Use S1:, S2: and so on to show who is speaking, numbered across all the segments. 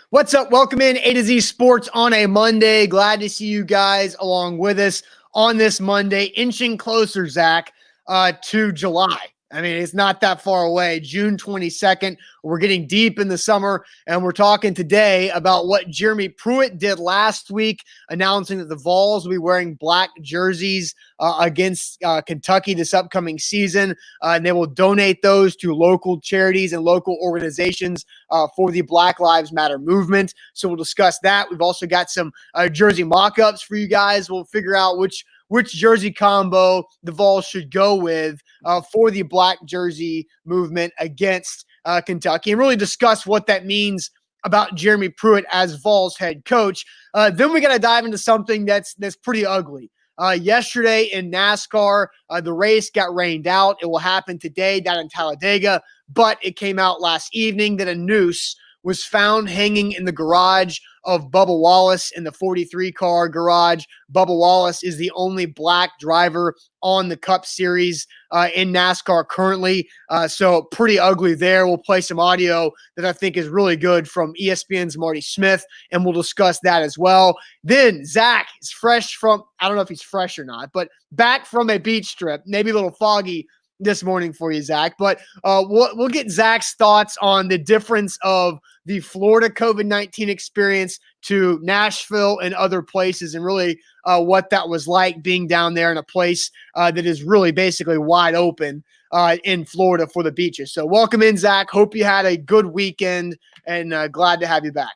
S1: What's up? Welcome in A to Z Sports on a Monday. Glad to see you guys along with us on this Monday, inching closer, Zach, to July. I mean, it's not that far away. June 22nd. We're getting deep in the summer, and we're talking today about what Jeremy Pruitt did last week, announcing that the Vols will be wearing black jerseys against Kentucky this upcoming season, and they will donate those to local charities and local organizations for the Black Lives Matter movement. So we'll discuss that. We've also got some jersey mock-ups for you guys. We'll figure out which jersey combo the Vols should go with for the black jersey movement against Kentucky, and really discuss what that means about Jeremy Pruitt as Vols head coach. Then we got to dive into something that's pretty ugly. Yesterday in NASCAR, the race got rained out. It will happen today down in Talladega, but it came out last evening that a noose was found hanging in the garage of Bubba Wallace in the 43 car garage. Bubba Wallace is the only black driver on the Cup Series in NASCAR currently. So pretty ugly there. We'll play some audio that I think is really good from ESPN's Marty Smith, and we'll discuss that as well. Then Zach is fresh from, I don't know if he's fresh or not, but back from a beach trip, maybe a little foggy this morning for you, Zach. But we'll get Zach's thoughts on the difference of the Florida COVID-19 experience to Nashville and other places, and really what that was like being down there in a place that is really basically wide open in Florida for the beaches. So welcome in, Zach. Hope you had a good weekend, and glad to have you back.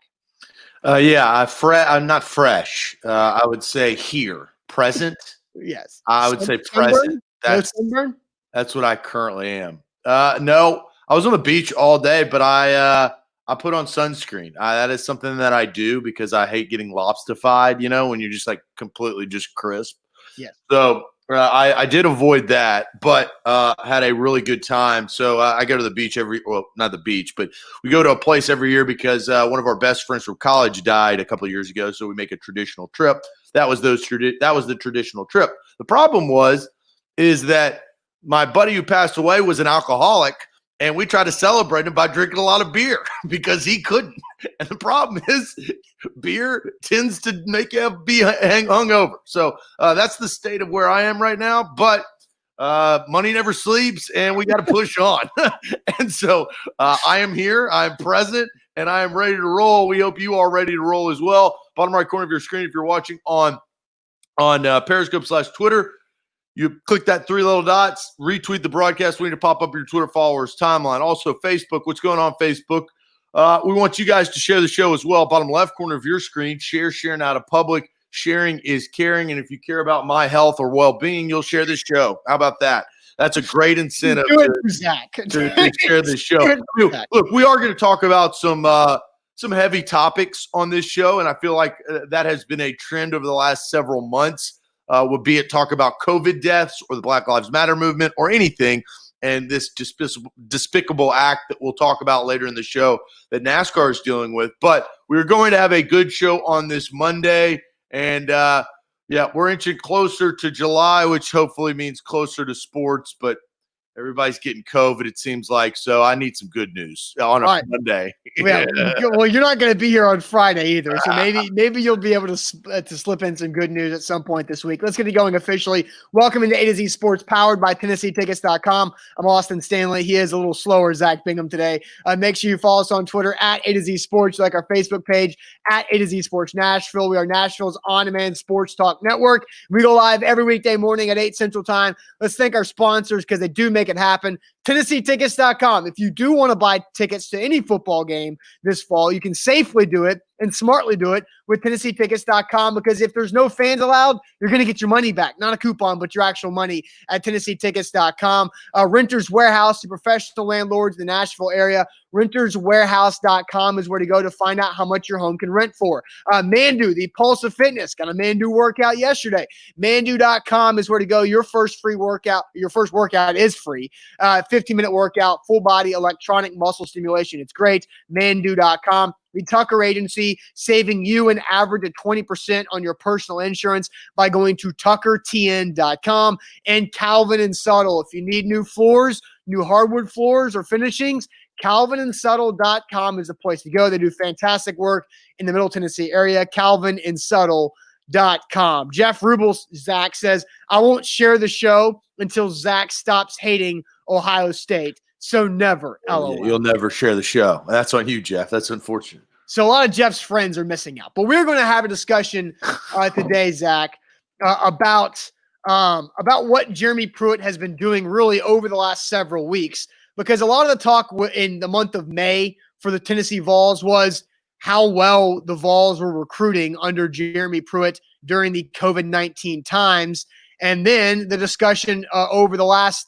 S2: I'm not fresh. I would say present.
S1: Yes.
S2: I would say present. That's what I currently am. No, I was on the beach all day, but I put on sunscreen. That is something that I do because I hate getting lobstified, when you're just like completely just crisp.
S1: Yes.
S2: So I did avoid that, but had a really good time. So I go to the beach not the beach, but we go to a place every year because one of our best friends from college died a couple of years ago. So we make a traditional trip. That was the traditional trip. The problem is that my buddy who passed away was an alcoholic, and we tried to celebrate him by drinking a lot of beer because he couldn't. And the problem is beer tends to make you be hungover. So that's the state of where I am right now. But money never sleeps, and we got to push on. And so I am here. I'm present, and I am ready to roll. We hope you are ready to roll as well. Bottom right corner of your screen, if you're watching on Periscope/Twitter, you click that three little dots, retweet the broadcast. We need to pop up your Twitter followers timeline. Also, Facebook. What's going on, Facebook? We want you guys to share the show as well. Bottom left corner of your screen, sharing out of public. Sharing is caring. And if you care about my health or well-being, you'll share this show. How about that? That's a great incentive to share this show. Look, we are going to talk about some heavy topics on this show, and I feel like that has been a trend over the last several months. Would be it talk about COVID deaths or the Black Lives Matter movement or anything, and this despicable act that we'll talk about later in the show that NASCAR is dealing with. But we're going to have a good show on this Monday, and we're inching closer to July, which hopefully means closer to sports, but everybody's getting COVID, it seems like, so I need some good news on a Monday.
S1: Yeah. Well, you're not going to be here on Friday either, so maybe you'll be able to slip in some good news at some point this week. Let's get it going officially. Welcome into A to Z Sports, powered by TennesseeTickets.com. I'm Austin Stanley. He is a little slower, Zach Bingham, today. Make sure you follow us on Twitter at A to Z Sports, like our Facebook page at A to Z Sports Nashville. We are Nashville's on-demand sports talk network. We go live every weekday morning at 8 Central Time. Let's thank our sponsors because they do make it happen. TennesseeTickets.com. If you do want to buy tickets to any football game this fall, you can safely do it and smartly do it with TennesseeTickets.com, because if there's no fans allowed, you're going to get your money back. Not a coupon, but your actual money at TennesseeTickets.com. Renters Warehouse, the professional landlords in the Nashville area. RentersWarehouse.com is where to go to find out how much your home can rent for. Mandu, the Pulse of Fitness, got a Mandu workout yesterday. Mandu.com is where to go. Your first workout is free. 15-minute workout, full body electronic muscle stimulation. It's great. Mandu.com. The Tucker Agency, saving you an average of 20% on your personal insurance by going to tuckertn.com. And Calvin and Subtle. If you need new floors, new hardwood floors or finishings, CalvinandSuttle.com is the place to go. They do fantastic work in the Middle Tennessee area. CalvinandSuttle.com. Jeff Rubels, Zach says, I won't share the show until Zach stops hating Ohio State. So never, LOL.
S2: Yeah, you'll never share the show. That's on you, Jeff. That's unfortunate.
S1: So a lot of Jeff's friends are missing out. But we're going to have a discussion today, Zach, about what Jeremy Pruitt has been doing really over the last several weeks. Because a lot of the talk in the month of May for the Tennessee Vols was how well the Vols were recruiting under Jeremy Pruitt during the COVID-19 times. And then the discussion over the last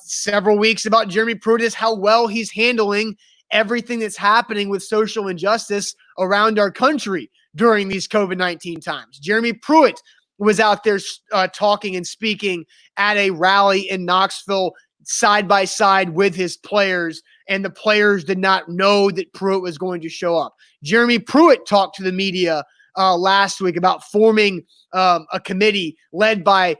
S1: several weeks about Jeremy Pruitt is how well he's handling everything that's happening with social injustice around our country during these COVID-19 times. Jeremy Pruitt was out there talking and speaking at a rally in Knoxville side by side with his players, and the players did not know that Pruitt was going to show up. Jeremy Pruitt talked to the media last week about forming a committee led by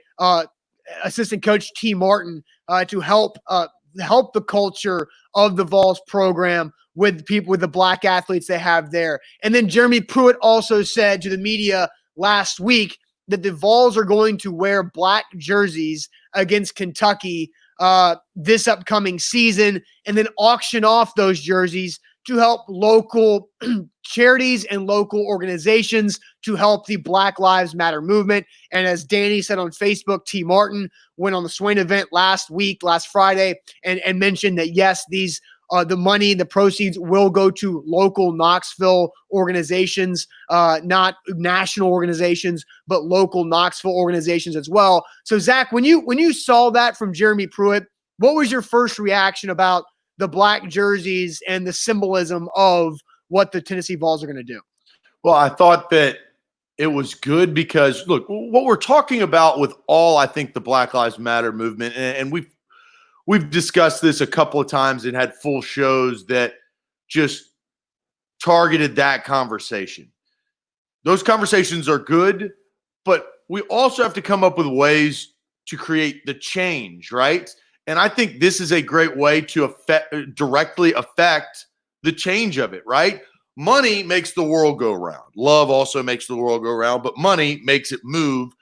S1: assistant coach T. Martin to help the culture of the Vols program with people, with the black athletes they have there. And then Jeremy Pruitt also said to the media last week that the Vols are going to wear black jerseys against Kentucky this upcoming season, and then auction off those jerseys to help local charities and local organizations to help the Black Lives Matter movement. And as Danny said on Facebook, T. Martin went on the Swain event last Friday, and mentioned that, yes, these the money, the proceeds will go to local Knoxville organizations, not national organizations, but local Knoxville organizations as well. So, Zach, when you saw that from Jeremy Pruitt, what was your first reaction about the black jerseys and the symbolism of what the Tennessee Vols are going to do?
S2: Well, I thought that it was good because, look, what we're talking about with all, I think, the Black Lives Matter movement, and we've discussed this a couple of times and had full shows that just targeted that conversation. Those conversations are good, but we also have to come up with ways to create the change, right? And I think this is a great way to directly affect the change of it, right? Money makes the world go round. Love also makes the world go round, but money makes it move.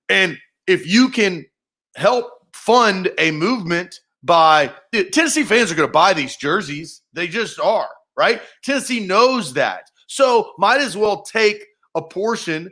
S2: And if you can help fund a movement by Tennessee fans are going to buy these jerseys. They just are, right? Tennessee knows that. So might as well take a portion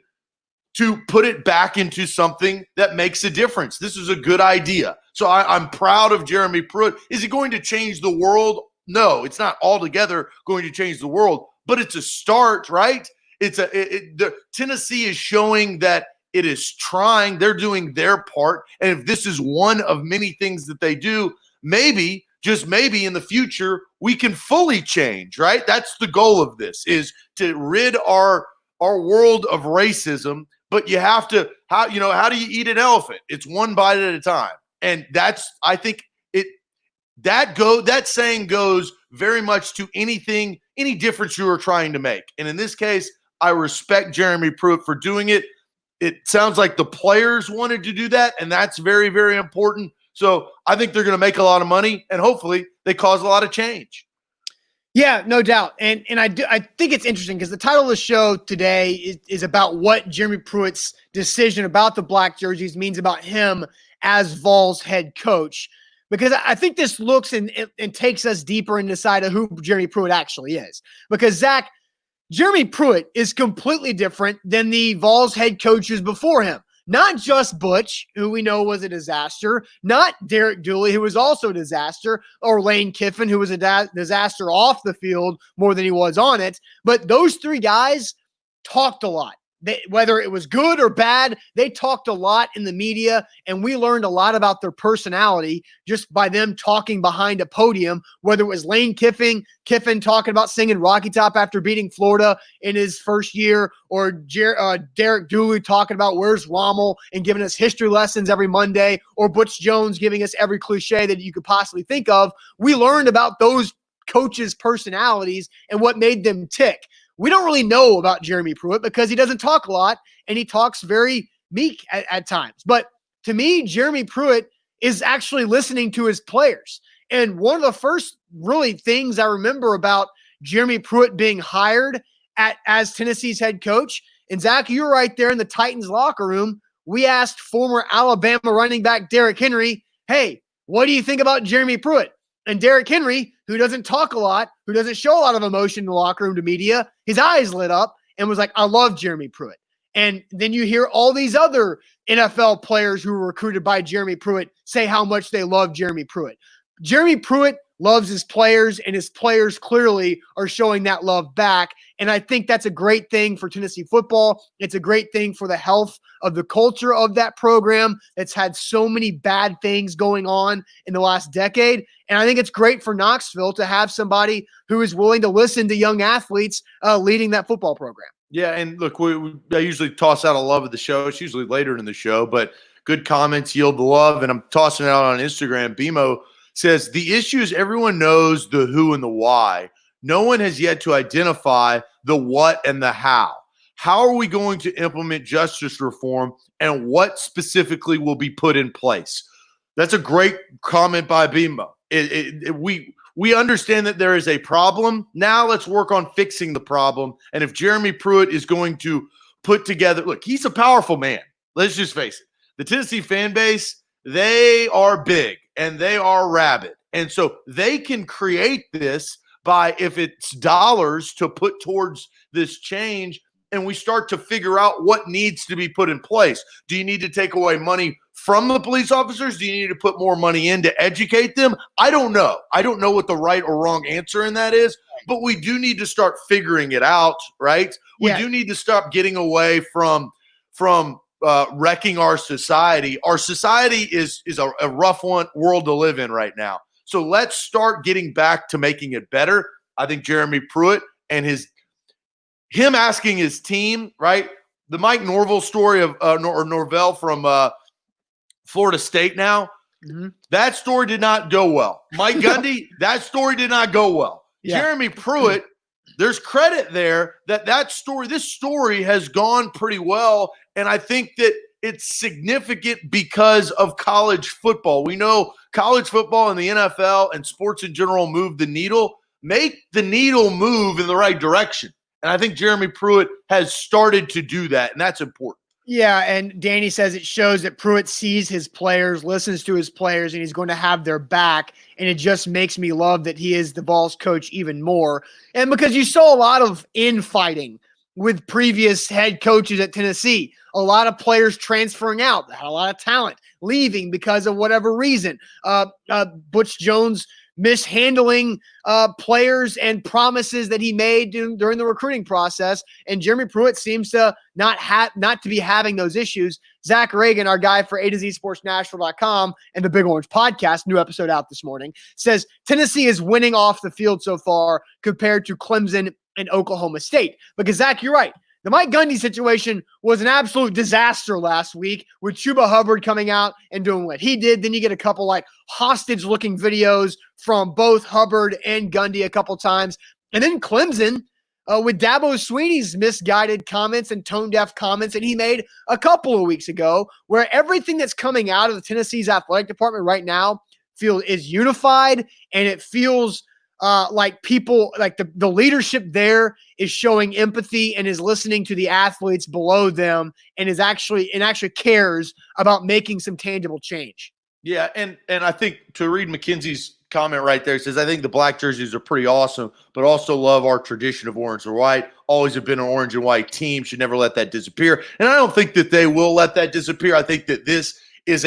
S2: to put it back into something that makes a difference. This is a good idea. So I'm proud of Jeremy Pruitt. Is it going to change the world? No, it's not altogether going to change the world, but it's a start, right? The Tennessee is showing that it is trying. They're doing their part. And if this is one of many things that they do, maybe, just maybe in the future, we can fully change, right? That's the goal of this, is to rid our world of racism. But you have to, how do you eat an elephant? It's one bite at a time. And that's, I think that saying goes very much to any difference you are trying to make. And in this case, I respect Jeremy Pruitt for doing it. It sounds like the players wanted to do that, and that's very, very important. So I think they're going to make a lot of money, and hopefully they cause a lot of change.
S1: Yeah, no doubt. And I think it's interesting because the title of the show today is about what Jeremy Pruitt's decision about the black jerseys means about him as Vols head coach. Because I think this looks and takes us deeper into the side of who Jeremy Pruitt actually is. Because, Zach, Jeremy Pruitt is completely different than the Vols head coaches before him. Not just Butch, who we know was a disaster, not Derek Dooley, who was also a disaster, or Lane Kiffin, who was a disaster off the field more than he was on it. But those three guys talked a lot. Whether it was good or bad, they talked a lot in the media, and we learned a lot about their personality just by them talking behind a podium, whether it was Lane Kiffin talking about singing Rocky Top after beating Florida in his first year, or Derek Dooley talking about where's Rommel and giving us history lessons every Monday, or Butch Jones giving us every cliche that you could possibly think of. We learned about those coaches' personalities and what made them tick. We don't really know about Jeremy Pruitt because he doesn't talk a lot and he talks very meek at times. But to me, Jeremy Pruitt is actually listening to his players. And one of the first really things I remember about Jeremy Pruitt being hired as Tennessee's head coach, and Zach, you were right there in the Titans locker room. We asked former Alabama running back Derrick Henry, hey, what do you think about Jeremy Pruitt? And Derrick Henry, who doesn't talk a lot, who doesn't show a lot of emotion in the locker room to media, his eyes lit up and was like, I love Jeremy Pruitt. And then you hear all these other NFL players who were recruited by Jeremy Pruitt say how much they love Jeremy Pruitt. Jeremy Pruitt loves his players, and his players clearly are showing that love back. And I think that's a great thing for Tennessee football. It's a great thing for the health of the culture of that program that's had so many bad things going on in the last decade. And I think it's great for Knoxville to have somebody who is willing to listen to young athletes leading that football program.
S2: Yeah, and look, I usually toss out a love of the show. It's usually later in the show, but good comments yield the love, and I'm tossing it out on Instagram. BMO says, the issue is everyone knows the who and the why. No one has yet to identify the what and the how. How are we going to implement justice reform, and what specifically will be put in place? That's a great comment by BMO. We understand that there is a problem. Now let's work on fixing the problem. And if Jeremy Pruitt is going to put together – look, he's a powerful man. Let's just face it. The Tennessee fan base, they are big and they are rabid. And so they can create this by, if it's dollars to put towards this change, and we start to figure out what needs to be put in place. Do you need to take away money from the police officers? Do you need to put more money in to educate them? I don't know. I don't know what the right or wrong answer in that is, but we do need to start figuring it out, right? We do need to stop getting away from wrecking our society. Our society is a rough world to live in right now. So let's start getting back to making it better. I think Jeremy Pruitt and him asking his team, right? The Mike Norvell story of Norvell from Florida State now. Mm-hmm. That story did not go well. Mike Gundy, that story did not go well. Yeah. Jeremy Pruitt, there's credit there this story has gone pretty well. And I think that it's significant because of college football. We know college football and the NFL and sports in general move the needle. Make the needle move in the right direction. And I think Jeremy Pruitt has started to do that, and that's important.
S1: Yeah, and Danny says it shows that Pruitt sees his players, listens to his players, and he's going to have their back. And it just makes me love that he is the Vols coach even more. And because you saw a lot of infighting with previous head coaches at Tennessee, a lot of players transferring out, had a lot of talent leaving because of whatever reason. Butch Jones mishandling players and promises that he made during the recruiting process. And Jeremy Pruitt seems to not to be having those issues. Zach Reagan, our guy for A to Z Sports Nashville.com and the Big Orange Podcast, new episode out this morning, says Tennessee is winning off the field so far compared to Clemson and Oklahoma State. Because Zach, you're right. The Mike Gundy situation was an absolute disaster last week with Chuba Hubbard coming out and doing what he did. Then you get a couple like hostage-looking videos from both Hubbard and Gundy a couple times. And then Clemson with Dabo Swinney's misguided comments and tone-deaf comments that he made a couple of weeks ago, where everything that's coming out of the Tennessee's athletic department right now is unified, and it feels like people, like the leadership there is showing empathy and is listening to the athletes below them and actually cares about making some tangible change.
S2: Yeah, and I think to read McKenzie's comment right there, he says, I think the black jerseys are pretty awesome, but also love our tradition of orange and white. Always have been an orange and white team. Should never let that disappear. And I don't think that they will let that disappear. I think that this is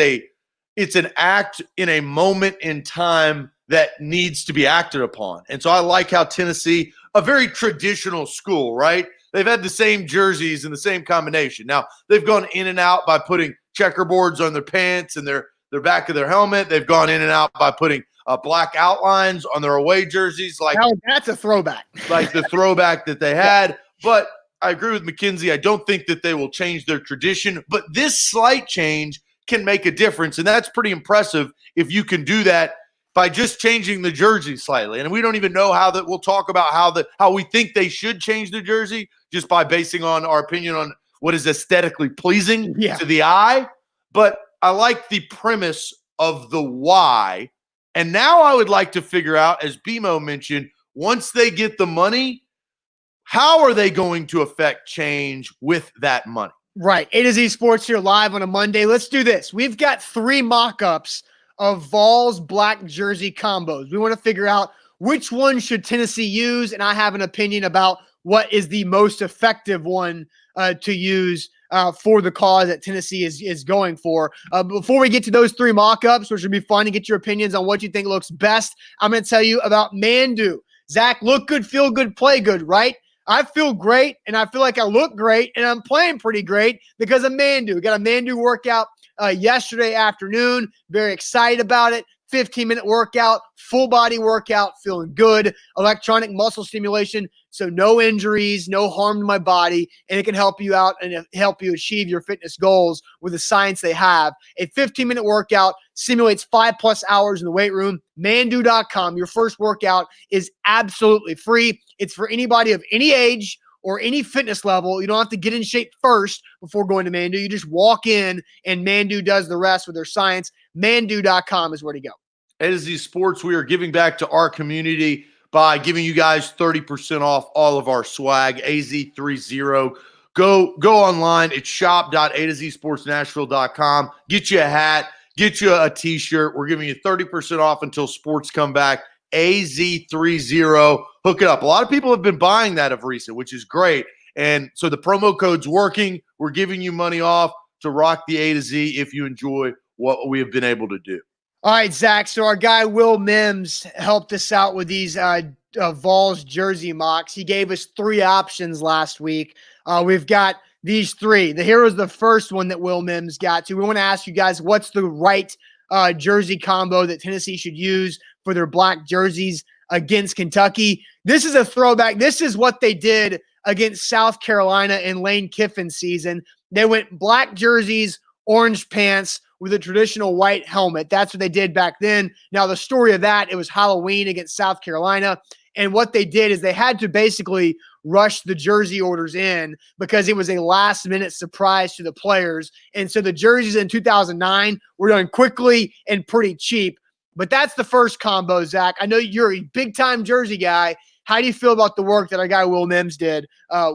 S2: it's an act in a moment in time that needs to be acted upon. And so I like how Tennessee, a very traditional school, right? They've had the same jerseys and the same combination. Now, they've gone in and out by putting checkerboards on their pants and their back of their helmet. They've gone in and out by putting black outlines on their away jerseys. Like,
S1: that's a throwback.
S2: Like the throwback that they had. But I agree with McKenzie. I don't think that they will change their tradition. But this slight change can make a difference. And that's pretty impressive if you can do that by just changing the jersey slightly. And we don't even know how that. We'll talk about how we think they should change the jersey just by basing on our opinion on what is aesthetically pleasing to the eye. But I like the premise of the why And now I would like to figure out, as BMO mentioned, once they get the money, how are they going to affect change with that money?
S1: Right. A to Z Sports here live on a Monday. Let's do this. We've got 3 mock-ups of Vols black jersey combos. We want to figure out which one should Tennessee use, and I have an opinion about what is the most effective one to use for the cause that Tennessee is going for. Before we get to those 3 mock-ups, which would be fun to get your opinions on what you think looks best, I'm going to tell you about Mandu. Zach, look good, feel good, play good, right? I feel great, and I feel like I look great, and I'm playing pretty great because of Mandu. We got a Mandu workout yesterday afternoon. Very excited about it. 15-minute workout, full body workout, feeling good. Electronic muscle stimulation, so no injuries, no harm to my body, and it can help you out and help you achieve your fitness goals with the science they have. A 15-minute workout simulates 5+ hours in the weight room. Mandu.com. Your first workout is absolutely free. It's for anybody of any age or any fitness level. You don't have to get in shape first before going to Mandu. You just walk in, and Mandu does the rest with their science. Mandu.com is where to go.
S2: A to Z Sports, we are giving back to our community by giving you guys 30% off all of our swag, AZ30. Go online. It's shop.atozsportsnashville.com. Get you a hat, get you a t-shirt. We're giving you 30% off until sports come back. AZ30. Hook it up. A lot of people have been buying that of recent, which is great. And so the promo code's working. We're giving you money off to rock the A to Z if you enjoy what we have been able to do.
S1: All right, Zach. So our guy Will Mims helped us out with these Vols jersey mocks. He gave us 3 options last week. We've got these 3. The hero's the first one that Will Mims got to. We want to ask you guys, what's the right jersey combo that Tennessee should use for their black jerseys against Kentucky? This is a throwback. This is what they did against South Carolina in Lane Kiffin's season. They went black jerseys, orange pants, with a traditional white helmet. That's what they did back then. Now, the story of that, it was Halloween against South Carolina. And what they did is they had to basically rush the jersey orders in because it was a last-minute surprise to the players. And so the jerseys in 2009 were done quickly and pretty cheap. But that's the first combo, Zach. I know you're a big-time jersey guy. How do you feel about the work that our guy Will Mims did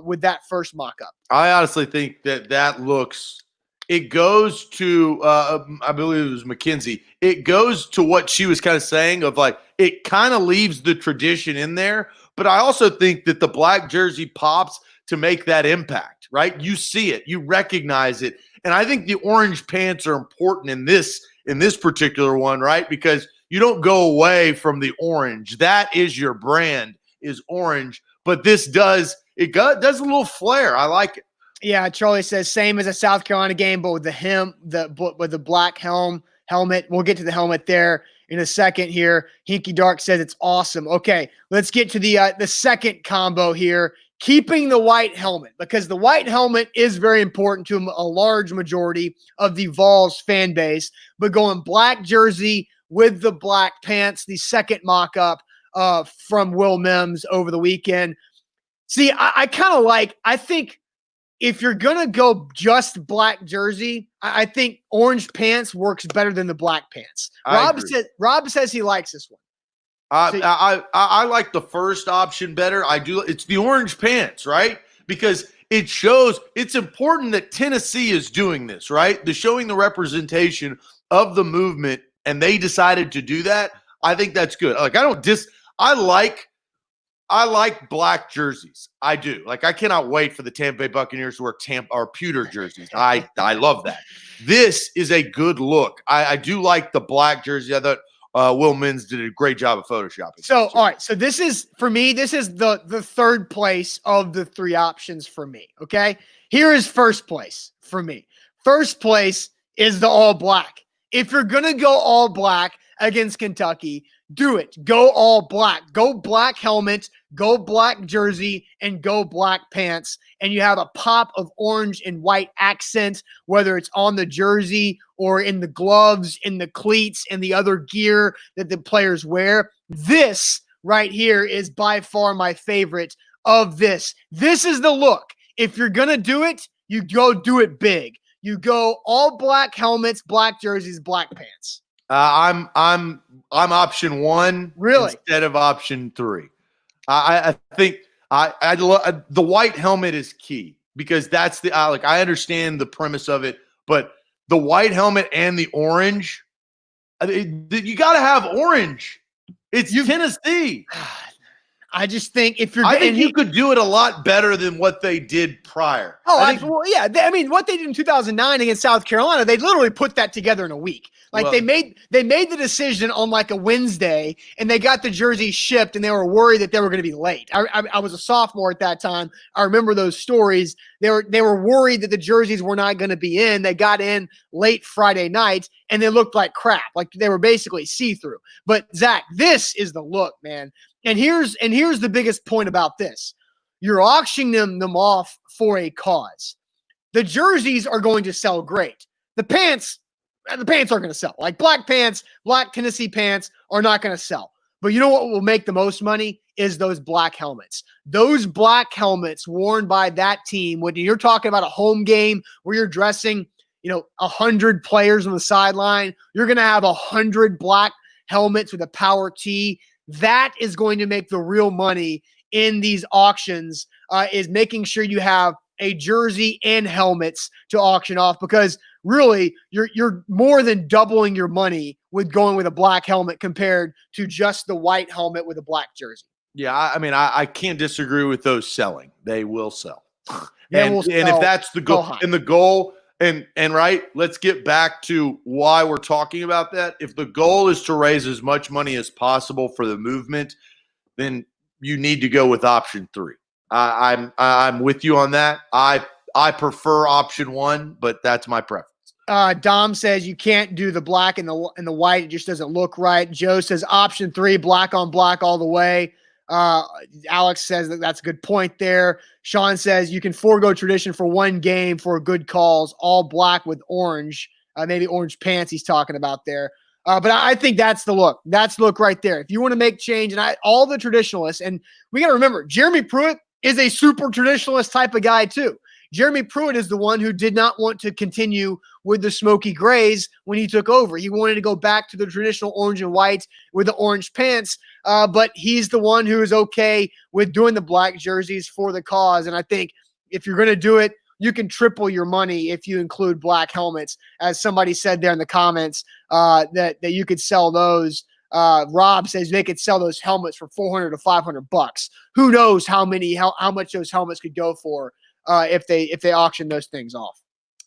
S1: with that first mock-up?
S2: I honestly think that looks – it goes to, I believe it was McKenzie. It goes to what she was kind of saying of like, it kind of leaves the tradition in there. But I also think that the black jersey pops to make that impact, right? You see it, you recognize it. And I think the orange pants are important in this particular one, right? Because you don't go away from the orange. That is your brand, is orange. But this does a little flair. I like it.
S1: Yeah, Charlie says same as a South Carolina game, but with the black helmet. We'll get to the helmet there in a second here. Hinky Dark says it's awesome. Okay, let's get to the second combo here. Keeping the white helmet, because the white helmet is very important to a large majority of the Vols fan base. But going black jersey with the black pants, the second mock-up from Will Mims over the weekend. See, I think if you're going to go just black jersey, I think orange pants works better than the black pants. Rob says he likes this one.
S2: I like the first option better. I do. It's the orange pants, right? Because it shows it's important that Tennessee is doing this, right? The showing the representation of the movement, and they decided to do that. I think that's good. I like black jerseys. I do. Like, I cannot wait for the Tampa Bay Buccaneers to wear pewter jerseys. I love that. This is a good look. I do like the black jersey. I thought Will Mims did a great job of photoshopping.
S1: So, all right. So this is, for me, this is the third place of the 3 options for me, okay? Here is first place for me. First place is the all black. If you're going to go all black against Kentucky, do it. Go all black. Go black helmet, go black jersey, and go black pants. And you have a pop of orange and white accent, whether it's on the jersey or in the gloves, in the cleats, and the other gear that the players wear. This right here is by far my favorite of this. This is the look. If you're going to do it, you go do it big. You go all black helmets, black jerseys, black pants.
S2: I'm option 1
S1: Really?
S2: instead of option 3. I think the white helmet is key because that's I understand the premise of it, but the white helmet and the orange, you got to have orange. It's Tennessee.
S1: I just think if you're,
S2: I think you could do it a lot better than what they did prior.
S1: Absolutely. Yeah. I mean, what they did in 2009 against South Carolina, they literally put that together in a week. They made the decision on like a Wednesday, and they got the jersey shipped, and they were worried that they were going to be late. I was a sophomore at that time. I remember those stories. They were worried that the jerseys were not going to be in. They got in late Friday night, and they looked like crap. Like they were basically see-through. But Zach, this is the look, man. And here's the biggest point about this. You're auctioning them off for a cause. The jerseys are going to sell great. The pants aren't going to sell. Like black Tennessee pants are not going to sell. But you know what will make the most money is those black helmets. Those black helmets worn by that team, when you're talking about a home game where you're dressing, 100 players on the sideline, you're going to have 100 black helmets with a power tee. That is going to make the real money in these auctions, is making sure you have a jersey and helmets to auction off, because really you're more than doubling your money with going with a black helmet compared to just the white helmet with a black jersey.
S2: Yeah, I mean, I can't disagree with those selling. They will sell.
S1: And
S2: if that's the goal, and the goal, and right, let's get back to why we're talking about that. If the goal is to raise as much money as possible for the movement, then you need to go with option 3. I'm with you on that. I prefer option 1, but that's my preference.
S1: Dom says you can't do the black and the white. It just doesn't look right. Joe says option 3, black on black all the way. Alex says that's a good point there. Sean says you can forego tradition for one game for a good cause, all black with orange, maybe orange pants he's talking about there. But I think that's the look. That's the look right there. If you want to make change, and all the traditionalists, and we got to remember, Jeremy Pruitt is a super traditionalist type of guy too. Jeremy Pruitt is the one who did not want to continue with the smoky grays when he took over. He wanted to go back to the traditional orange and white with the orange pants, but he's the one who is okay with doing the black jerseys for the cause. And I think if you're going to do it, you can triple your money if you include black helmets. As somebody said there in the comments, that you could sell those. Rob says they could sell those helmets for $400 to $500. Who knows how much those helmets could go for if they auction those things off.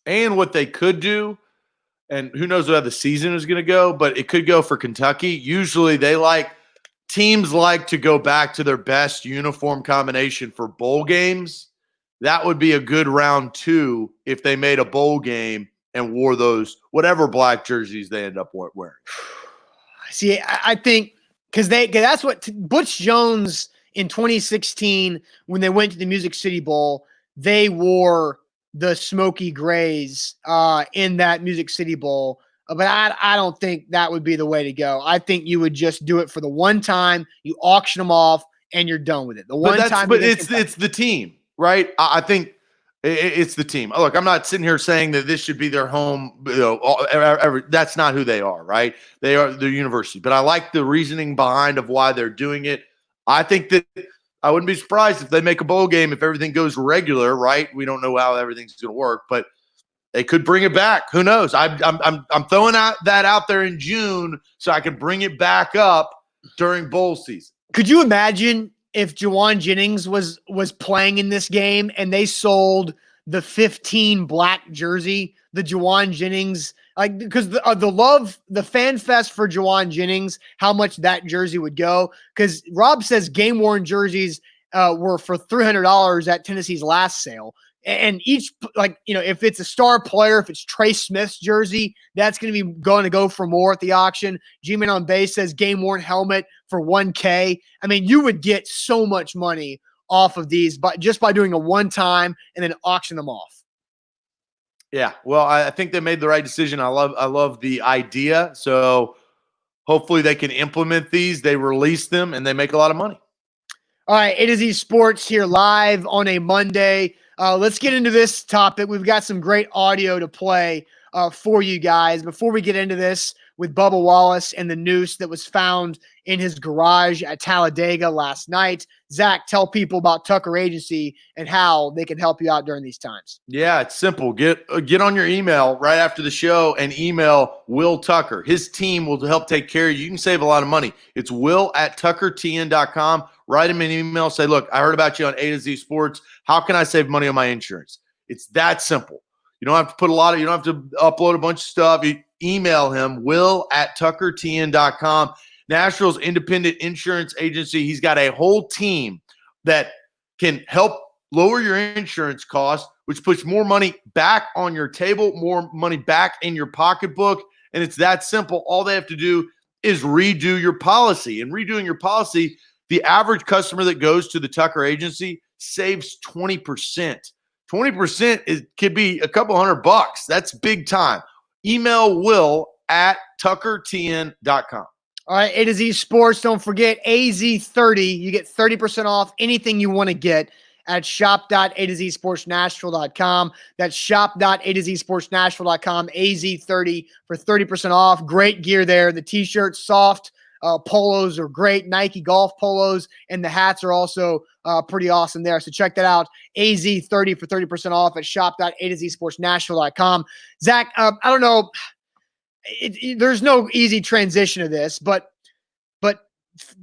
S2: And what they could do, and who knows how the season is going to go, but it could go for Kentucky. Usually teams like to go back to their best uniform combination for bowl games. That would be a good round 2 if they made a bowl game and wore those whatever black jerseys they end up wearing.
S1: See, I think because that's what Butch Jones in 2016, when they went to the Music City Bowl, they wore the smoky grays in that Music City Bowl. But I don't think that would be the way to go. I think you would just do it for the one time, you auction them off, and you're done with it.
S2: But it's the team, right? I think it's the team. Look, I'm not sitting here saying that this should be their home. That's not who they are, right? They are the university. But I like the reasoning behind of why they're doing it. I think that I wouldn't be surprised if they make a bowl game if everything goes regular, right? We don't know how everything's going to work, but they could bring it back. Who knows? I'm throwing that out there in June so I can bring it back up during bowl season.
S1: Could you imagine if Juwan Jennings was playing in this game and they sold the 15 black jersey, the Juwan Jennings, because the fan fest for Juwan Jennings, how much that jersey would go? Because Rob says game worn jerseys were for $300 at Tennessee's last sale. And each, if it's a star player, if it's Trey Smith's jersey, that's going to go for more at the auction. G-Man on base says game worn helmet for $1K. I mean, you would get so much money off of these, but just by doing a one time and then auction them off.
S2: Yeah, well, I think they made the right decision. I love the idea. So hopefully they can implement these. They release them and they make a lot of money.
S1: All right, A to Z Sports here live on a Monday. Let's get into this topic. We've got some great audio to play for you guys. Before we get into this, with Bubba Wallace and the noose that was found in his garage at Talladega last night. Zach, tell people about Tucker Agency and how they can help you out during these times.
S2: Yeah, it's simple. Get on your email right after the show and email Will Tucker. His team will help take care of you. You can save a lot of money. It's will@tuckertn.com. Write him an email. Say, look, I heard about you on A to Z Sports. How can I save money on my insurance? It's that simple. You don't have to put you don't have to upload a bunch of stuff. You email him, will@tuckertn.com. Nashville's independent insurance agency. He's got a whole team that can help lower your insurance costs, which puts more money back on your table, more money back in your pocketbook. And it's that simple. All they have to do is redo your policy. And redoing your policy, the average customer that goes to the Tucker Agency saves 20%. 20% could be a couple $100. That's big time. Email will@tuckertn.com.
S1: All right, A to Z Sports. Don't forget AZ30. You get 30% off anything you want to get at shop.atozsportsnashville.com. That's shop.atozsportsnashville.com. AZ30 for 30% off. Great gear there. The t-shirts, soft. Polos are great. Nike golf polos, and the hats are also pretty awesome there. So check that out. AZ30 for 30% off at shop.atozsportsnashville.com. Zach, I don't know. There's no easy transition to this, but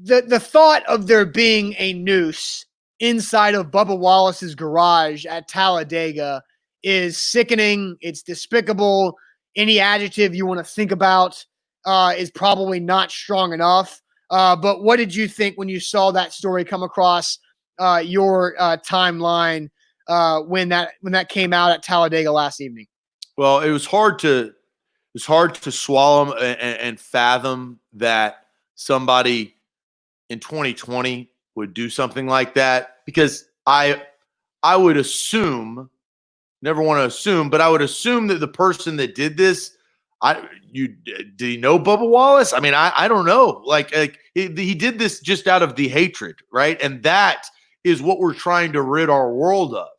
S1: the thought of there being a noose inside of Bubba Wallace's garage at Talladega is sickening. It's despicable. Any adjective you want to think about is probably not strong enough. But what did you think when you saw that story come across your timeline when that came out at Talladega last evening?
S2: Well, it was hard to swallow and fathom that somebody in 2020 would do something like that, because I would assume, never want to assume, but I would assume that the person that did this, did he know Bubba Wallace? I mean, I don't know. Like he did this just out of the hatred, right? And that is what we're trying to rid our world of.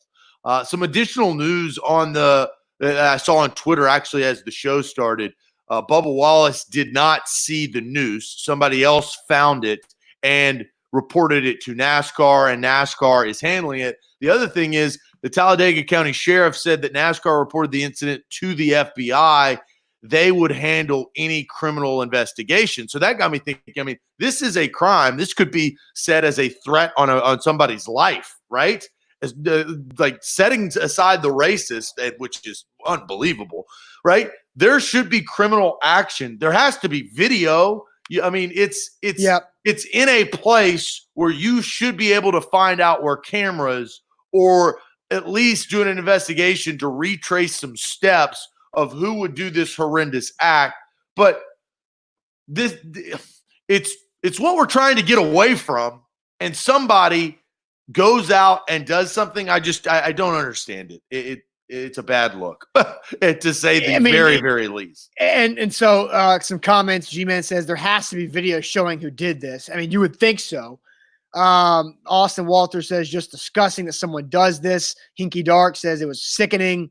S2: Some additional news that I saw on Twitter actually as the show started. Bubba Wallace did not see the noose. Somebody else found it and reported it to NASCAR, and NASCAR is handling it. The other thing is the Talladega County Sheriff said that NASCAR reported the incident to the FBI. They would handle any criminal investigation. So that got me thinking, I mean, this is a crime. This could be said as a threat on somebody's life, right? Like setting aside the racist, which is unbelievable, right? There should be criminal action. There has to be video. I mean, it's in a place where you should be able to find out where cameras, or at least doing an investigation to retrace some steps of who would do this horrendous act. But it's what we're trying to get away from, and somebody goes out and does something. I don't understand it. It's a bad look to say the very, very least.
S1: And so some comments. G-Man says there has to be video showing who did this. I mean, you would think so. Austin Walter says just disgusting that someone does this. Hinky Dark says it was sickening.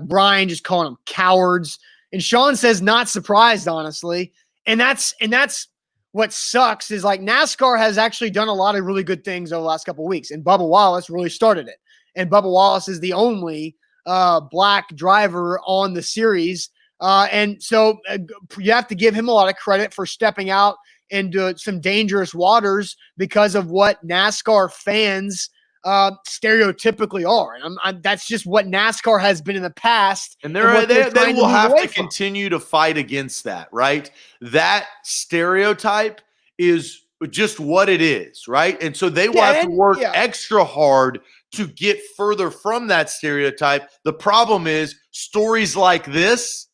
S1: Brian just calling them cowards. And Sean says not surprised, honestly. And that's what sucks is like NASCAR has actually done a lot of really good things over the last couple of weeks. And Bubba Wallace really started it. And Bubba Wallace is the only black driver on the series. And so you have to give him a lot of credit for stepping out into some dangerous waters because of what NASCAR fans stereotypically are. And that's just what NASCAR has been in the past.
S2: And they will have to continue to fight against that, right? That stereotype is just what it is, right? And so they will have to work extra hard to get further from that stereotype. The problem is stories like this,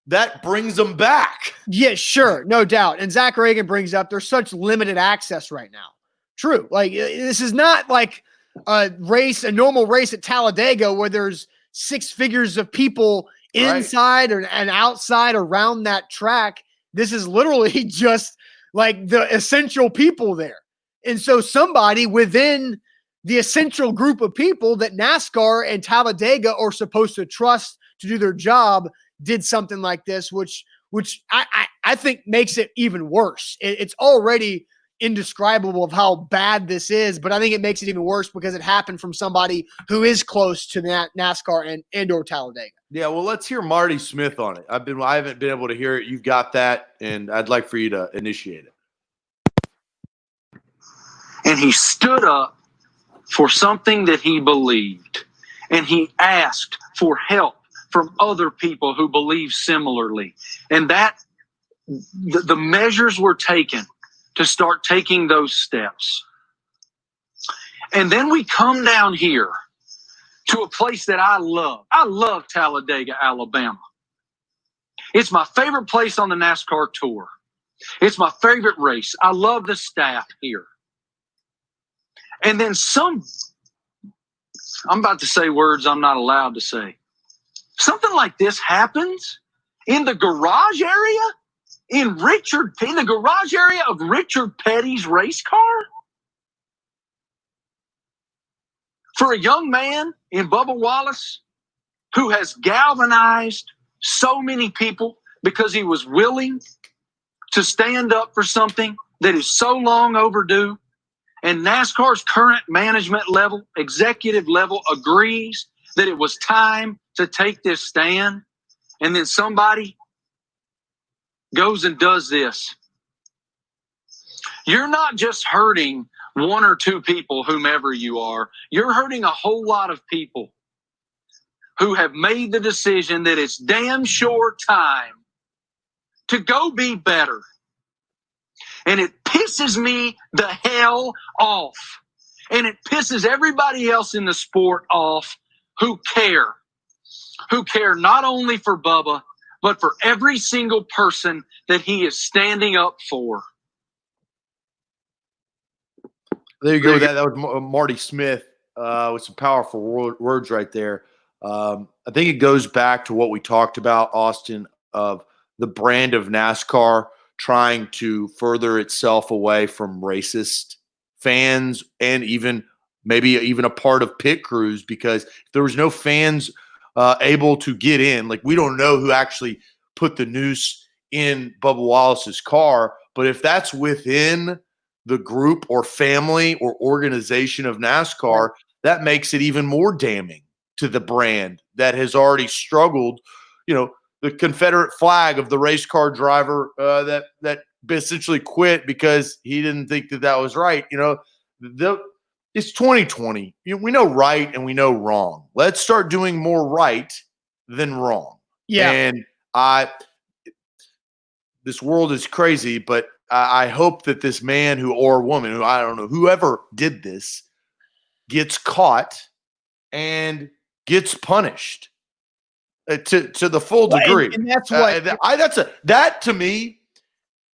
S2: that brings them back.
S1: Yeah, sure. No doubt. And Zach Reagan brings up there's such limited access right now. True. Like this is not like a normal race at Talladega where there's six figures of people inside and outside around that track. This is literally just like the essential people there. And so somebody within the essential group of people that NASCAR and Talladega are supposed to trust to do their job did something like this, which which I think makes it even worse. It's already indescribable of how bad this is, but I think it makes it even worse because it happened from somebody who is close to NASCAR and or Talladega.
S2: Yeah, well, let's hear Marty Smith on it. I haven't been able to hear it. You've got that, and I'd like for you to initiate it.
S3: And he stood up for something that he believed, and he asked for help from other people who believe similarly. And that the measures were taken to start taking those steps. And then we come down here to a place that I love. I love Talladega, Alabama. It's my favorite place on the NASCAR tour. It's my favorite race. I love the staff here. And then I'm about to say words I'm not allowed to say. Something like this happens in the garage area, in the garage area of Richard Petty's race car? For a young man in Bubba Wallace who has galvanized so many people because he was willing to stand up for something that is so long overdue, and NASCAR's current management level, executive level, agrees that it was time to take this stand, and then somebody goes and does this. You're not just hurting one or two people, whomever you are. You're hurting a whole lot of people who have made the decision that it's damn sure time to go be better. And it pisses me the hell off. And it pisses everybody else in the sport off who care not only for Bubba, but for every single person that he is standing up for.
S2: There you go. That was Marty Smith with some powerful words right there. I think it goes back to what we talked about, Austin, of the brand of NASCAR trying to further itself away from racist fans and maybe even a part of pit crews, because if there was no fans able to get in, like, we don't know who actually put the noose in Bubba Wallace's car, but if that's within the group or family or organization of NASCAR, that makes it even more damning to the brand that has already struggled. The Confederate flag of the race car driver that essentially quit because he didn't think that was right. It's 2020. We know right and we know wrong. Let's start doing more right than wrong.
S1: Yeah.
S2: And this world is crazy, but I hope that this man or woman who, I don't know, whoever did this, gets caught and gets punished to the full degree.
S1: And that's what
S2: that to me,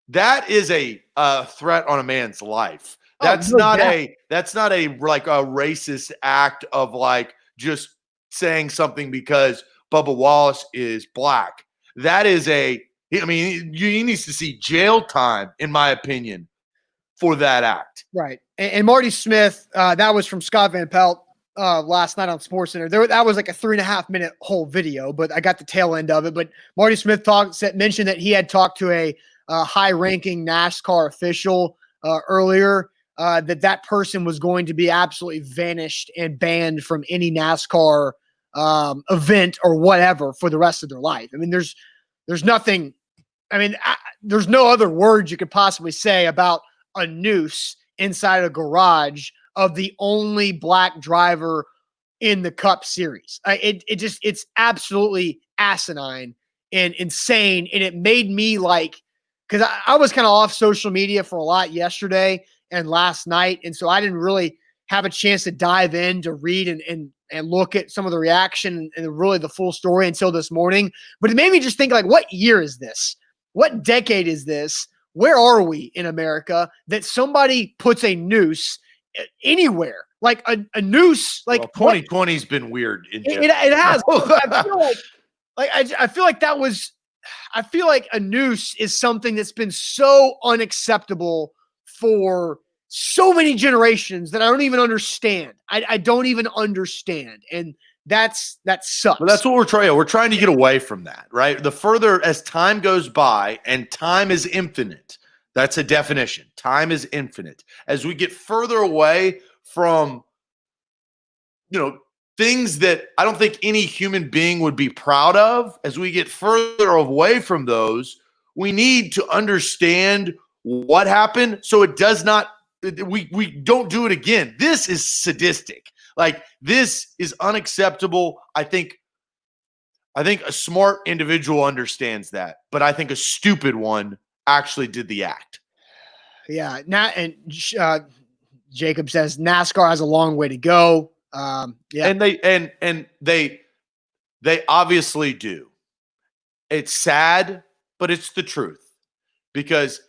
S2: that is a threat on a man's life. That's not a like a racist act of like just saying something because Bubba Wallace is black. That is he needs to see jail time, in my opinion, for that act.
S1: Right. And Marty Smith, that was from Scott Van Pelt last night on SportsCenter. That was like a 3.5-minute whole video, but I got the tail end of it. But Marty Smith mentioned that he had talked to a high-ranking NASCAR official earlier, that person was going to be absolutely vanished and banned from any NASCAR event or whatever for the rest of their life. I mean, there's nothing. I mean, there's no other words you could possibly say about a noose inside a garage of the only black driver in the Cup Series. It's absolutely asinine and insane. And it made me because I was kind of off social media for a lot yesterday and last night. And so I didn't really have a chance to dive in to read and look at some of the reaction and really the full story until this morning. But it made me just think, what year is this? What decade is this? Where are we in America that somebody puts a noose anywhere? Like a noose,
S2: 2020's been weird.
S1: It has. I feel like a noose is something that's been so unacceptable for so many generations that I don't even understand. I don't even understand. And that sucks.
S2: But that's what we're trying. We're trying to get away from that, right? The further as time goes by, and time is infinite. That's a definition. Time is infinite. As we get further away from, things that I don't think any human being would be proud of, as we get further away from those, we need to understand what happened so it does not, we don't do it again. This is sadistic. Like, this is unacceptable. I think a smart individual understands that, but I think a stupid one actually did the act.
S1: Yeah. Jacob says NASCAR has a long way to go. Yeah.
S2: And they obviously do. It's sad, but it's the truth. Because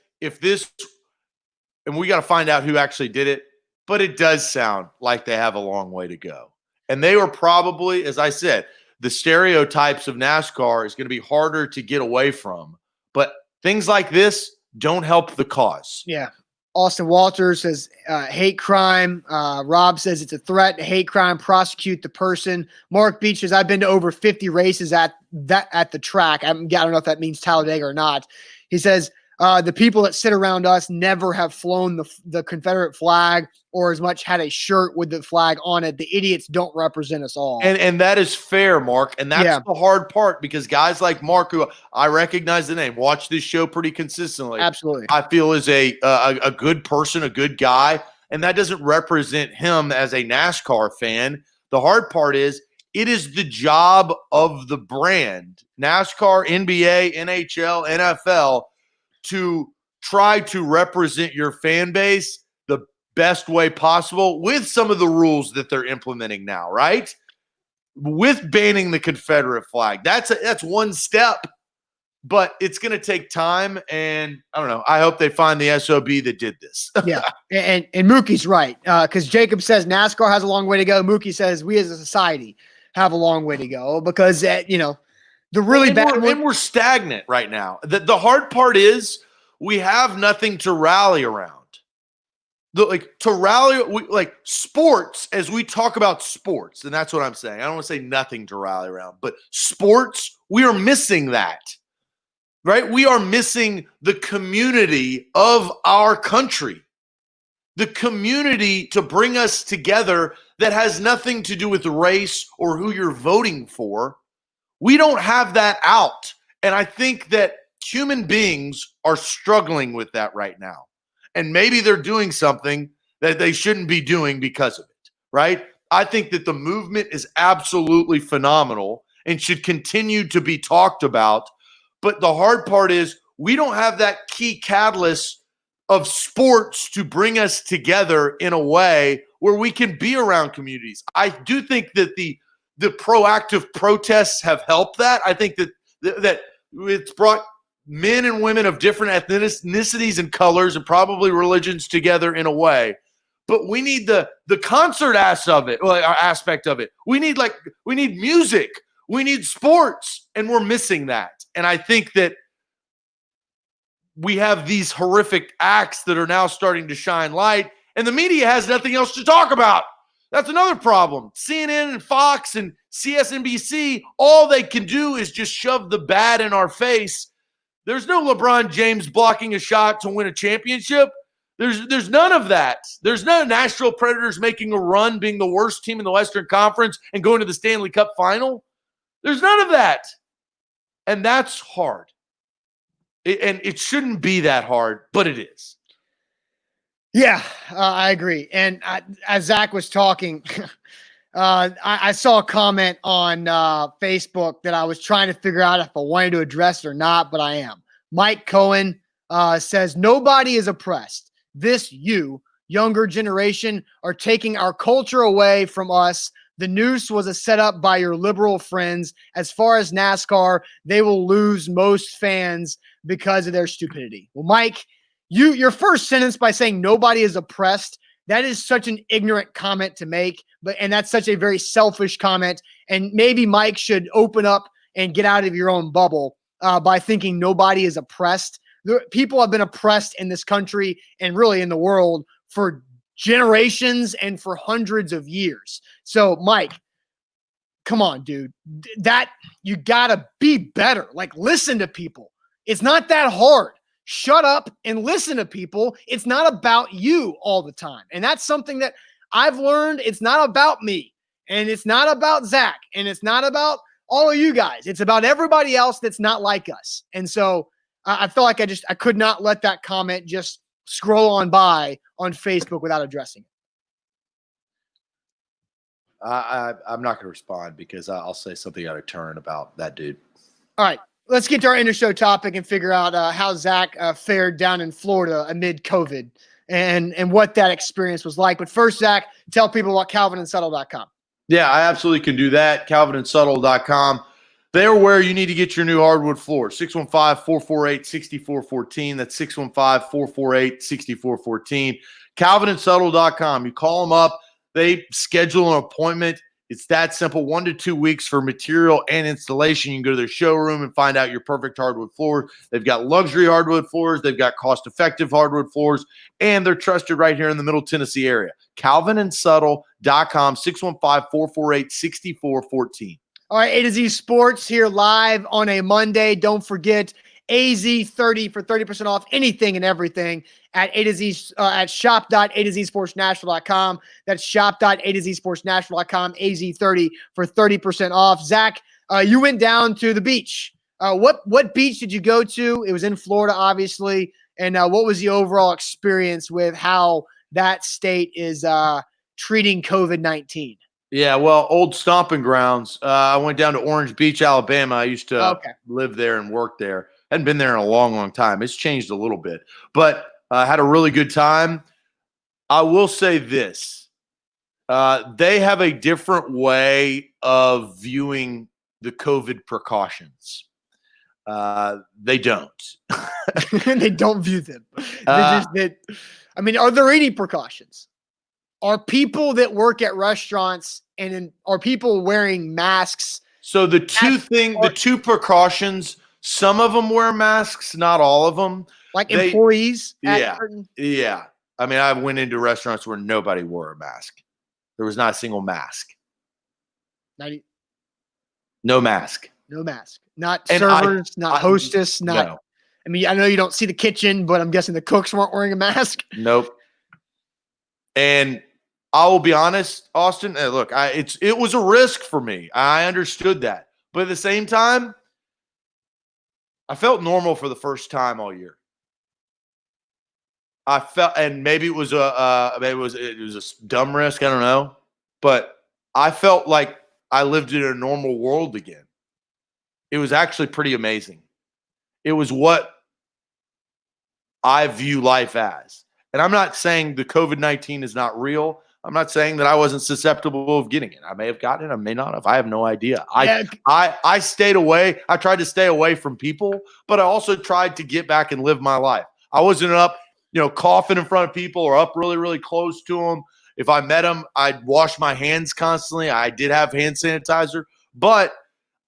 S2: and we got to find out who actually did it, but it does sound like they have a long way to go. And they were probably, as I said, the stereotypes of NASCAR is going to be harder to get away from. But things like this don't help the cause.
S1: Yeah. Austin Walters says hate crime. Rob says it's a threat to hate crime, prosecute the person. Mark Beach says I've been to over 50 races at the track. I don't know if that means Talladega or not. He says the people that sit around us never have flown the Confederate flag or as much had a shirt with the flag on it. The idiots don't represent us all.
S2: And that is fair, Mark. And that's the hard part, because guys like Mark, who I recognize the name, watch this show pretty consistently.
S1: Absolutely.
S2: I feel is a good person, a good guy. And that doesn't represent him as a NASCAR fan. The hard part is it is the job of the brand, NASCAR, NBA, NHL, NFL, to try to represent your fan base the best way possible with some of the rules that they're implementing now, right? With banning the Confederate flag. That's one step, but it's going to take time. And I don't know. I hope they find the SOB that did this.
S1: Yeah. And Mookie's right. Because Jacob says NASCAR has a long way to go. Mookie says we as a society have a long way to go because, the really bad one.
S2: And we're stagnant right now. The hard part is we have nothing to rally around. Sports, as we talk about sports, and that's what I'm saying. I don't want to say nothing to rally around, but sports, we are missing that, right? We are missing the community of our country, the community to bring us together that has nothing to do with race or who you're voting for. We don't have that out. And I think that human beings are struggling with that right now. And maybe they're doing something that they shouldn't be doing because of it, right? I think that the movement is absolutely phenomenal and should continue to be talked about. But the hard part is we don't have that key catalyst of sports to bring us together in a way where we can be around communities. I do think that the proactive protests have helped that. I think that it's brought men and women of different ethnicities and colors and probably religions together in a way. But we need the concert aspect of it. We need music. We need sports, and we're missing that. And I think that we have these horrific acts that are now starting to shine light, and the media has nothing else to talk about. That's another problem. CNN and Fox and CSNBC, all they can do is just shove the bad in our face. There's no LeBron James blocking a shot to win a championship. There's none of that. There's no Nashville Predators making a run, being the worst team in the Western Conference and going to the Stanley Cup final. There's none of that. And that's hard. And it shouldn't be that hard, but it is.
S1: Yeah, I agree. And as Zach was talking, I saw a comment on Facebook that I was trying to figure out if I wanted to address it or not, but I am. Mike Cohen says, nobody is oppressed. This younger generation, are taking our culture away from us. The noose was a setup by your liberal friends. As far as NASCAR, they will lose most fans because of their stupidity. Well, Mike, your first sentence by saying nobody is oppressed, that is such an ignorant comment to make, and that's such a very selfish comment. And maybe Mike should open up and get out of your own bubble by thinking nobody is oppressed. People have been oppressed in this country and really in the world for generations and for hundreds of years. So, Mike, come on, dude. That you gotta be better. Like, listen to people. It's not that hard. Shut up and listen to people. It's not about you all the time. And that's something that I've learned. It's not about me, and it's not about Zach, and it's not about all of you guys. It's about everybody else that's not like us. And so I feel like I could not let that comment just scroll on by on Facebook without addressing it.
S2: I'm not going to respond because I'll say something out of turn about that dude.
S1: All right, let's get to our inner show topic and figure out how Zach fared down in Florida amid COVID and what that experience was like. But first, Zach, tell people about CalvinandSuttle.com.
S2: Yeah, I absolutely can do that. CalvinandSuttle.com. They're where you need to get your new hardwood floors. 615-448-6414. That's 615-448-6414. CalvinandSuttle.com. You call them up. They schedule an appointment. It's that simple. 1 to 2 weeks for material and installation. You can go to their showroom and find out your perfect hardwood floor. They've got luxury hardwood floors. They've got cost-effective hardwood floors. And they're trusted right here in the Middle Tennessee area. CalvinandSuttle.com. 615-448-6414.
S1: All right, A to Z Sports here live on a Monday. Don't forget AZ30 for 30% off anything and everything at A to Z at shop.A2ZSportsNashville.com. That's shop.A2ZSportsNashville.com. AZ30 for 30% off. Zach, you went down to the beach. What beach did you go to? It was in Florida, obviously. And what was the overall experience with how that state is treating COVID-19?
S2: Yeah, well, old stomping grounds. I went down to Orange Beach, Alabama. I used to live there and work there. Hadn't been there in a long, long time. It's changed a little bit, but had a really good time. I will say this. They have a different way of viewing the COVID precautions. They don't.
S1: They don't view them. Are there any precautions? Are people that work at restaurants are people wearing masks?
S2: So the two precautions, some of them wear masks, not all of them.
S1: Like employees?
S2: Yeah. I mean, I went into restaurants where nobody wore a mask. There was not a single mask. No mask.
S1: No mask. Not servers, not hostess, not. No. I mean, I know you don't see the kitchen, but I'm guessing the cooks weren't wearing a mask.
S2: Nope. And I will be honest, Austin. Look, it was a risk for me. I understood that, but at the same time, I felt normal for the first time all year. I felt, and maybe it was a dumb risk. I don't know, but I felt like I lived in a normal world again. It was actually pretty amazing. It was what I view life as, and I'm not saying the COVID-19 is not real. I'm not saying that I wasn't susceptible of getting it. I may have gotten it. I may not have. I have no idea. I stayed away. I tried to stay away from people, but I also tried to get back and live my life. I wasn't up, coughing in front of people or up really, really close to them. If I met them, I'd wash my hands constantly. I did have hand sanitizer, but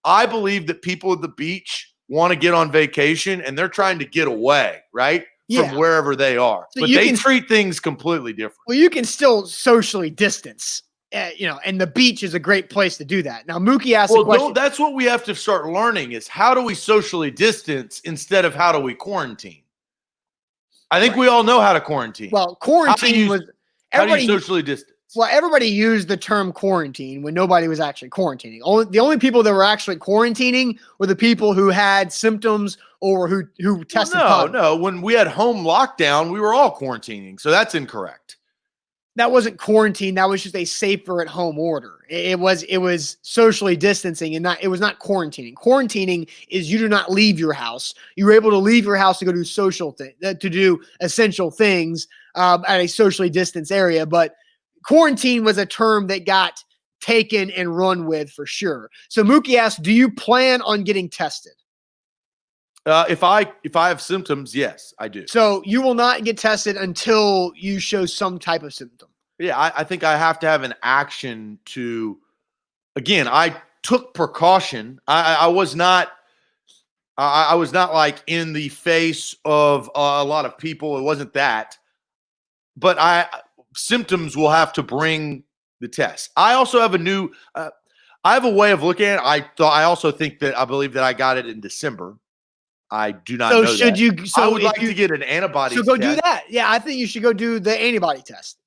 S2: I believe that people at the beach want to get on vacation and they're trying to get away, right? From wherever they are. So but they treat things completely different.
S1: Well, you can still socially distance, and the beach is a great place to do that. Now, Mookie asked a question.
S2: That's what we have to start learning is how do we socially distance instead of how do we quarantine? I think we all know how to quarantine.
S1: Well, quarantine was –
S2: how do you socially distance?
S1: Well, everybody used the term quarantine when nobody was actually quarantining. The only people that were actually quarantining were the people who had symptoms or who tested positive.
S2: No. When we had home lockdown, we were all quarantining, so that's incorrect.
S1: That wasn't quarantine. That was just a safer at home order. It was socially distancing, and it was not quarantining. Quarantining is you do not leave your house. You were able to leave your house to go do to do essential things at a socially distanced area, but quarantine was a term that got taken and run with for sure. So Mookie asked, do you plan on getting tested?
S2: If I have symptoms, yes, I do.
S1: So you will not get tested until you show some type of symptom.
S2: Yeah, I think I have to have an action to, again, I took precaution. I was not like in the face of a lot of people. It wasn't that. but symptoms will have to bring the test. I also have I have a way of looking at it. I also think that I believe that I got it in December. I do not know
S1: should
S2: that.
S1: you? So
S2: I would like to get an antibody test.
S1: So go do that. Yeah, I think you should go do the antibody test.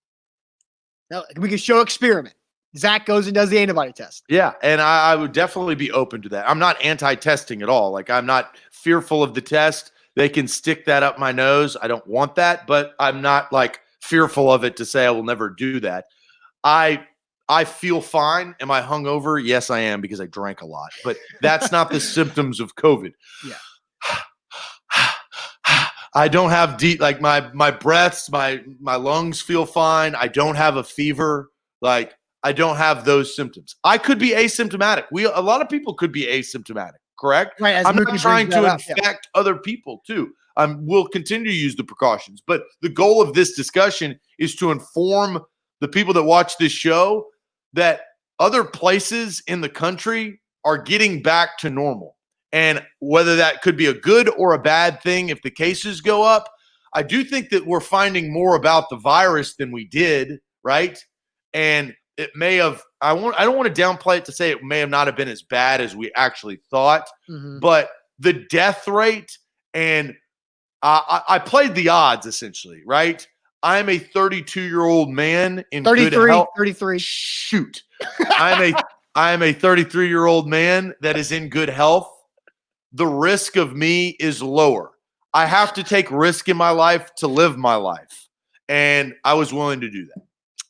S1: Now, we can show experiment. Zach goes and does the antibody test.
S2: Yeah, and I would definitely be open to that. I'm not anti-testing at all. Like, I'm not fearful of the test. They can stick that up my nose. I don't want that, but I'm not like fearful of it to say I will never do that. I feel fine. Am I hungover? Yes, I am, because I drank a lot. But that's not the symptoms of COVID.
S1: Yeah.
S2: I don't have deep, like my breaths, my lungs feel fine. I don't have a fever. Like, I don't have those symptoms. I could be asymptomatic. A lot of people could be asymptomatic, correct?
S1: Right.
S2: I'm not trying to infect other people too. We'll continue to use the precautions, but the goal of this discussion is to inform the people that watch this show that other places in the country are getting back to normal. And whether that could be a good or a bad thing if the cases go up, I do think that we're finding more about the virus than we did, right? And it may have, I don't want to downplay it to say it may have not have been as bad as we actually thought, but the death rate, and I played the odds essentially, right? I'm a 32-year-old man in good health.
S1: 33.
S2: Shoot. I am a 33-year-old man that is in good health. The risk of me is lower. I have to take risk in my life to live my life. And I was willing to do that.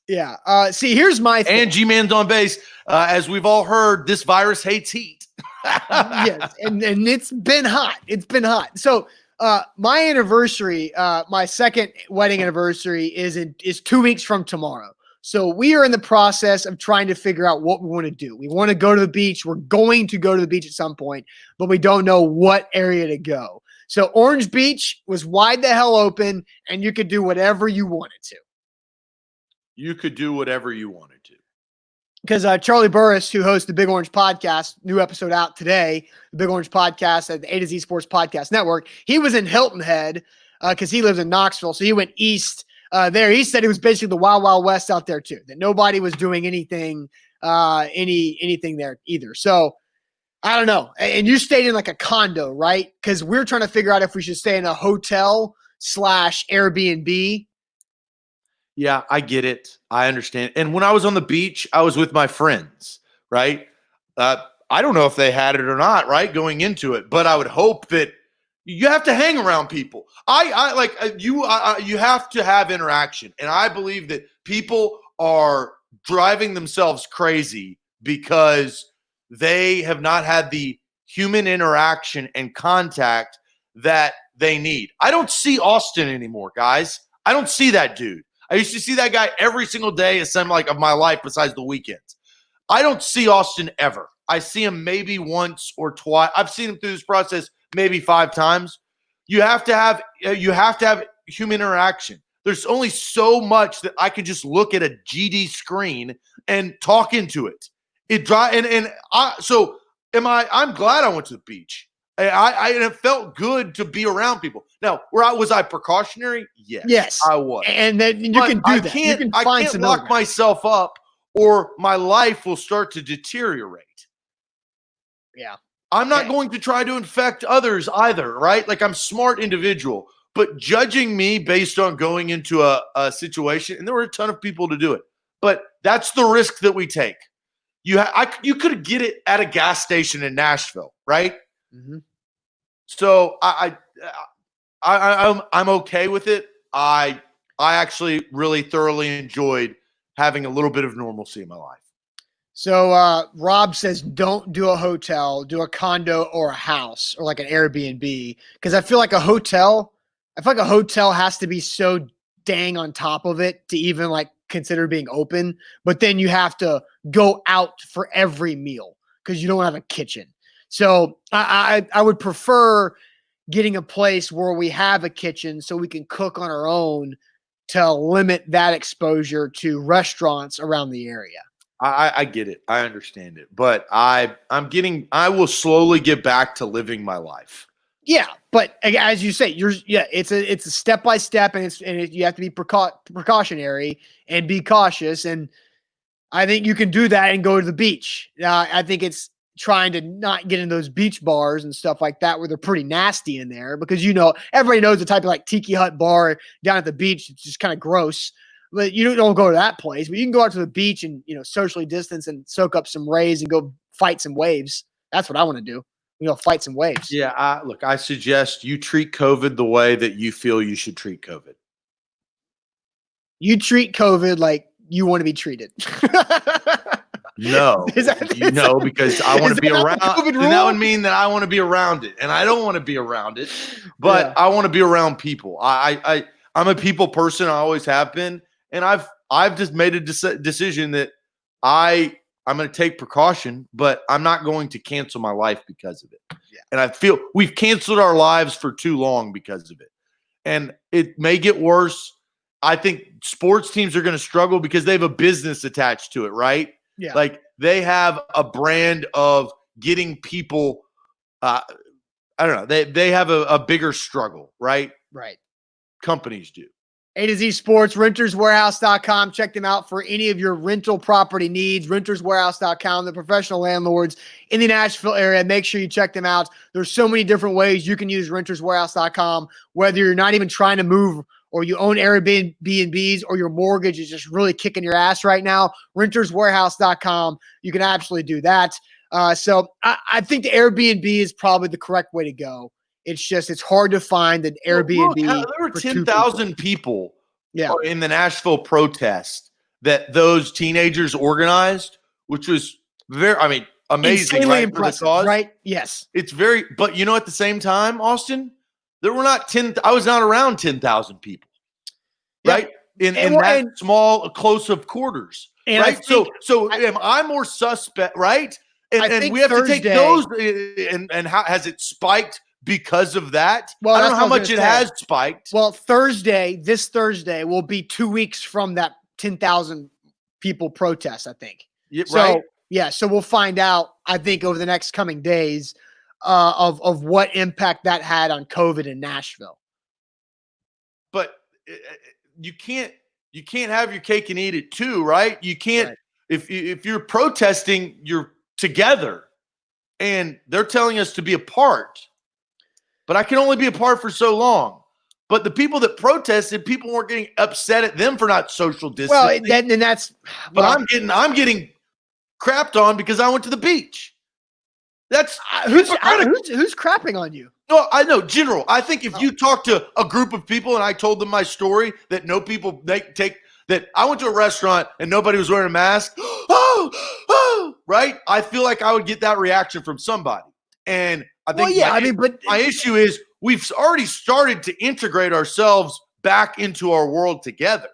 S1: Yeah. See, here's my thing.
S2: And G-Man's on base. As we've all heard, this virus hates heat.
S1: Yes. And it's been hot. It's been hot. So my anniversary, my second wedding anniversary is 2 weeks from tomorrow. So we are in the process of trying to figure out what we want to do. We want to go to the beach. We're going to go to the beach at some point, but we don't know what area to go. So Orange Beach was wide the hell open, and you could do whatever you wanted to.
S2: You could do whatever you wanted to.
S1: Because Charlie Burris, who hosts the Big Orange Podcast, new episode out today, the Big Orange Podcast at the A to Z Sports Podcast Network, he was in Hilton Head because he lives in Knoxville. So he went east there. He said it was basically the Wild Wild West out there too, that nobody was doing anything, anything there either. So I don't know. And you stayed in like a condo, right? Because we're trying to figure out if we should stay in a hotel / Airbnb.
S2: Yeah, I get it. I understand. And when I was on the beach, I was with my friends, right? I don't know if they had it or not, right? Going into it, but I would hope that you have to hang around people. You have to have interaction. And I believe that people are driving themselves crazy because they have not had the human interaction and contact that they need. I don't see Austin anymore, guys. I don't see that dude. I used to see that guy every single day of my life besides the weekends. I don't see Austin ever. I see him maybe once or twice. I've seen him through this process maybe 5 times. You have to have human interaction. There's only so much that I can just look at a GD screen and talk into it. I'm glad I went to the beach. It felt good to be around people. Now, was I precautionary? Yes, I was.
S1: And then you can do that.
S2: I can't lock myself up, or my life will start to deteriorate.
S1: Yeah.
S2: I'm not going to try to infect others either, right? Like, I'm a smart individual, but judging me based on going into a situation, and there were a ton of people to do it, but that's the risk that we take. You could get it at a gas station in Nashville, right?
S1: Mm-hmm.
S2: So I'm okay with it. I actually really thoroughly enjoyed having a little bit of normalcy in my life.
S1: So Rob says, don't do a hotel, do a condo or a house or like an Airbnb. Because I feel like a hotel has to be so dang on top of it to even like consider being open. But then you have to go out for every meal because you don't have a kitchen. So I would prefer getting a place where we have a kitchen so we can cook on our own to limit that exposure to restaurants around the area.
S2: I get it. I understand it. But I will slowly get back to living my life.
S1: Yeah, but as you say, it's a step by step, and you have to be precautionary and be cautious. And I think you can do that and go to the beach. I think it's trying to not get in those beach bars and stuff like that where they're pretty nasty in there, because everybody knows the type of like tiki hut bar down at the beach. It's just kind of gross. But you don't go to that place. But you can go out to the beach and socially distance and soak up some rays and go fight some waves. That's what I want to do. Fight some waves.
S2: Yeah, I suggest you treat COVID the way that you feel you should treat COVID.
S1: You treat COVID like you want to be treated.
S2: No, because I want to be around. That would mean that I want to be around it, and I don't want to be around it, but I want to be around people. I'm a people person. I always have been, and I've just made a decision that I'm going to take precaution, but I'm not going to cancel my life because of it. Yeah. And I feel we've canceled our lives for too long because of it. And it may get worse. I think sports teams are going to struggle because they have a business attached to it, right?
S1: Yeah.
S2: Like they have a brand of getting people, I don't know. They have a bigger struggle, right?
S1: Right.
S2: Companies do.
S1: A to Z Sports, renterswarehouse.com. Check them out for any of your rental property needs. Renterswarehouse.com, the professional landlords in the Nashville area. Make sure you check them out. There's so many different ways you can use renterswarehouse.com, whether you're not even trying to move or you own Airbnbs or your mortgage is just really kicking your ass right now. Renterswarehouse.com. You can absolutely do that. So I think the Airbnb is probably the correct way to go. It's hard to find an Airbnb.
S2: There were 10,000 people in the Nashville protest that those teenagers organized, which was amazing.
S1: Insanely
S2: right,
S1: impressive,
S2: for the cause.
S1: Right? Yes.
S2: It's but at the same time, Austin, there were not I was not around 10,000 people, right? In that small, close of quarters, right? So am I more suspect, right? And we have
S1: Thursday,
S2: to take those, and how has it spiked? Because of that,
S1: well,
S2: I don't know how much it has spiked.
S1: Well, this Thursday will be 2 weeks from that 10,000 people protest, I think.
S2: Yeah,
S1: so,
S2: right?
S1: Yeah, so we'll find out, I think, over the next coming days of what impact that had on COVID in Nashville.
S2: But you can't have your cake and eat it too, right? You can't if you're protesting, you're together, and they're telling us to be apart. But I can only be apart for so long. But the people that protested, people weren't getting upset at them for not social distancing.
S1: Well,
S2: I'm getting crapped on because I went to the beach. That's
S1: who's crapping on you?
S2: No, I know, general. I think if you talk to a group of people and I told them my story that that I went to a restaurant and nobody was wearing a mask, right? I feel like I would get that reaction from somebody. And I think my issue is we've already started to integrate ourselves back into our world together.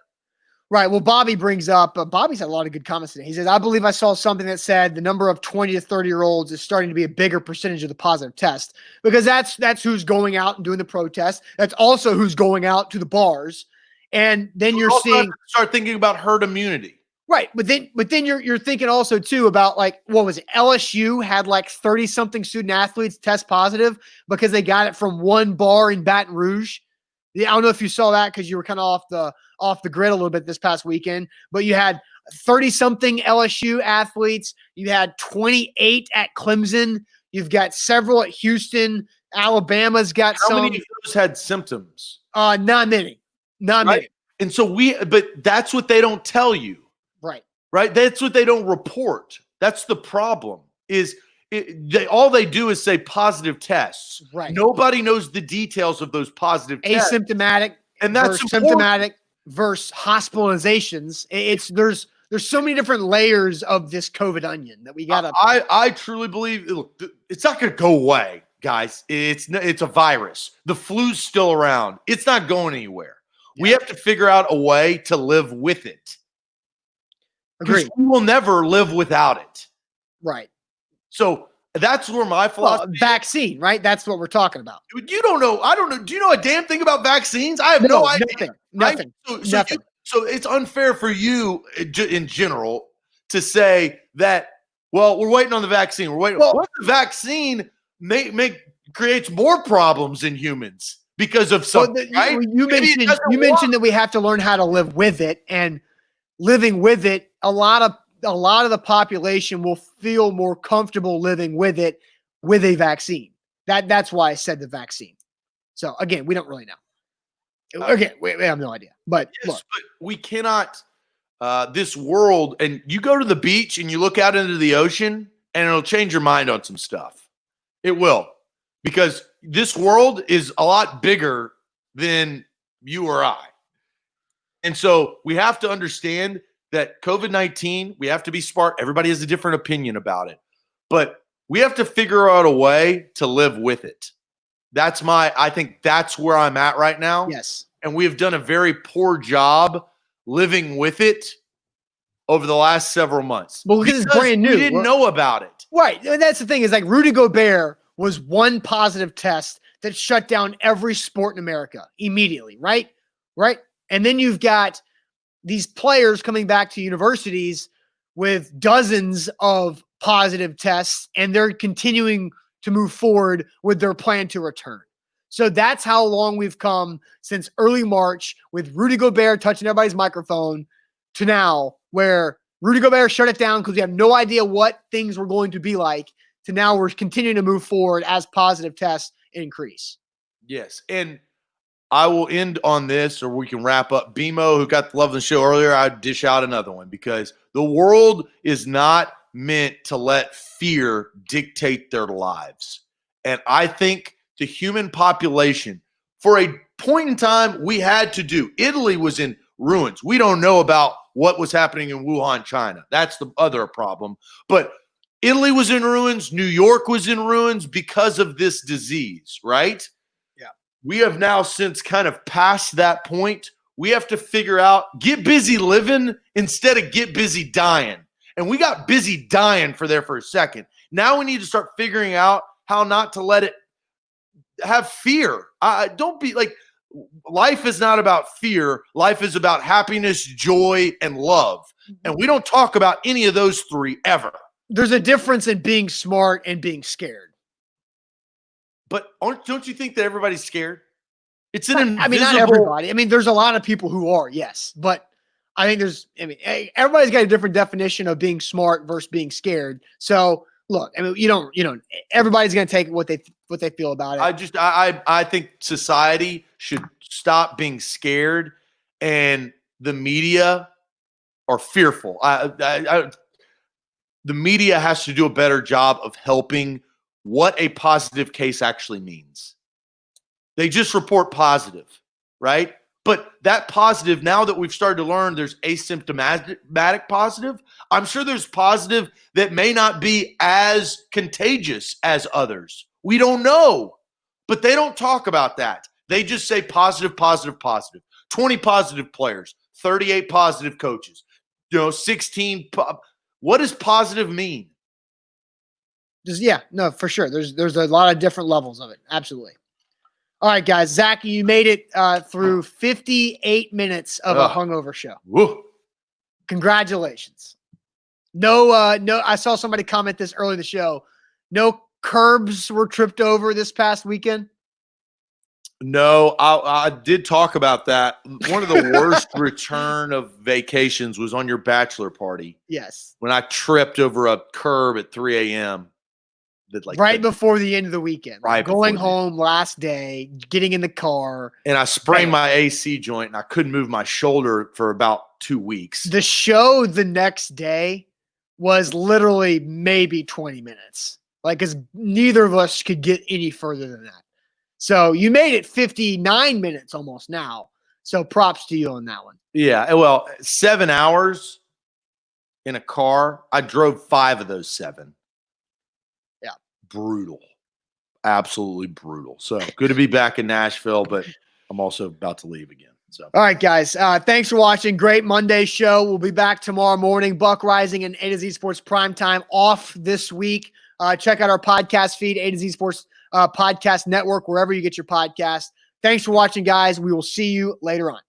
S1: Right. Well, Bobby brings up, Bobby's had a lot of good comments today. He says, I believe I saw something that said the number of 20 to 30-year-olds is starting to be a bigger percentage of the positive test, because that's who's going out and doing the protest. That's also who's going out to the bars. And then you're seeing
S2: start thinking about herd immunity.
S1: Right. But then you're thinking also too about, like, what was it? LSU had like 30 something student athletes test positive because they got it from one bar in Baton Rouge. Yeah, I don't know if you saw that because you were kind of off the grid a little bit this past weekend, but you had 30 something LSU athletes. You had 28 at Clemson. You've got several at Houston. Alabama's got
S2: some. How many of those had symptoms?
S1: Not many. Not many.
S2: And so but that's what they don't tell you. Right. That's what they don't report. That's the problem. All they do is say positive tests.
S1: Right.
S2: Nobody knows the details of those positive tests.
S1: Asymptomatic,
S2: and that's
S1: symptomatic versus hospitalizations. There's so many different layers of this COVID onion that we got.
S2: I truly believe it's not going to go away, guys. It's a virus. The flu's still around. It's not going anywhere. Yeah. We have to figure out a way to live with it. Because we will never live without it.
S1: Right.
S2: So that's where my philosophy
S1: vaccine, right? That's what we're talking about.
S2: You don't know. I don't know. Do you know a damn thing about vaccines? I have no idea.
S1: Nothing.
S2: Right? So it's unfair for you in general to say that, well, we're waiting on the vaccine. We're waiting. What the vaccine make creates more problems in humans because of something, right?
S1: You mentioned that we have to learn how to live with it, and living with it, a lot of the population will feel more comfortable living with it with a vaccine. That's why I said the vaccine. So again, we don't really know. Okay, we have no idea. But
S2: yes, but we cannot. This world, and you go to the beach and you look out into the ocean, and it'll change your mind on some stuff. It will, because this world is a lot bigger than you or I. And so we have to understand that COVID-19, we have to be smart. Everybody has a different opinion about it, but we have to figure out a way to live with it. I think that's where I'm at right now.
S1: Yes.
S2: And we have done a very poor job living with it over the last several months.
S1: Well, because it's brand new.
S2: We didn't know about it.
S1: Right. And that's the thing, is like Rudy Gobert was one positive test that shut down every sport in America immediately, right? Right. And then you've got these players coming back to universities with dozens of positive tests, and they're continuing to move forward with their plan to return. So that's how long we've come since early March with Rudy Gobert touching everybody's microphone to now, where Rudy Gobert shut it down because we have no idea what things were going to be like, to now we're continuing to move forward as positive tests increase.
S2: Yes. And I will end on this, or we can wrap up. BMO, who got the love of the show earlier, I'd dish out another one, because the world is not meant to let fear dictate their lives. And I think the human population, for a point in time, we had to do. Italy was in ruins. We don't know about what was happening in Wuhan, China. That's the other problem. But Italy was in ruins. New York was in ruins because of this disease, right?
S1: Yeah.
S2: We have now since kind of passed that point. We have to figure out, get busy living instead of get busy dying. And we got busy dying for a second. Now we need to start figuring out how not to let it have fear. Don't be like, life is not about fear. Life is about happiness, joy, and love. And we don't talk about any of those three ever.
S1: There's a difference in being smart and being scared.
S2: But don't you think that everybody's scared? It's an invisible.
S1: I mean, not everybody. I mean, there's a lot of people who are, yes. But I think everybody's got a different definition of being smart versus being scared. So look, I mean, everybody's going to take what they feel about it.
S2: I think society should stop being scared, and the media are fearful. The media has to do a better job of helping what a positive case actually means. They just report positive, right? But that positive, now that we've started to learn there's asymptomatic positive, I'm sure there's positive that may not be as contagious as others. We don't know, but they don't talk about that. They just say positive, positive, positive. 20 positive players, 38 positive coaches, 16. What does positive mean?
S1: No, for sure. There's a lot of different levels of it. Absolutely. All right, guys. Zach, you made it through 58 minutes of a hungover show.
S2: Woo.
S1: Congratulations. No, I saw somebody comment this early in the show. No curbs were tripped over this past weekend.
S2: No, I did talk about that. One of the worst return of vacations was on your bachelor party.
S1: Yes.
S2: When I tripped over a curb at 3 a.m.
S1: Before the end of the weekend.
S2: Right.
S1: Going home last day, getting in the car.
S2: And I sprained my AC joint, and I couldn't move my shoulder for about 2 weeks.
S1: The show the next day was literally maybe 20 minutes. Because neither of us could get any further than that. So you made it 59 minutes almost now. So props to you on that one.
S2: Yeah. Well, 7 hours in a car. I drove 5 of those 7.
S1: Yeah.
S2: Brutal. Absolutely brutal. So good to be back in Nashville, but I'm also about to leave again. So,
S1: all right, guys. Thanks for watching. Great Monday show. We'll be back tomorrow morning. Buck Rising and A to Z Sports Primetime off this week. Check out our podcast feed, A to Z Sports Podcast Network, wherever you get your podcast. Thanks for watching, guys. We will see you later on.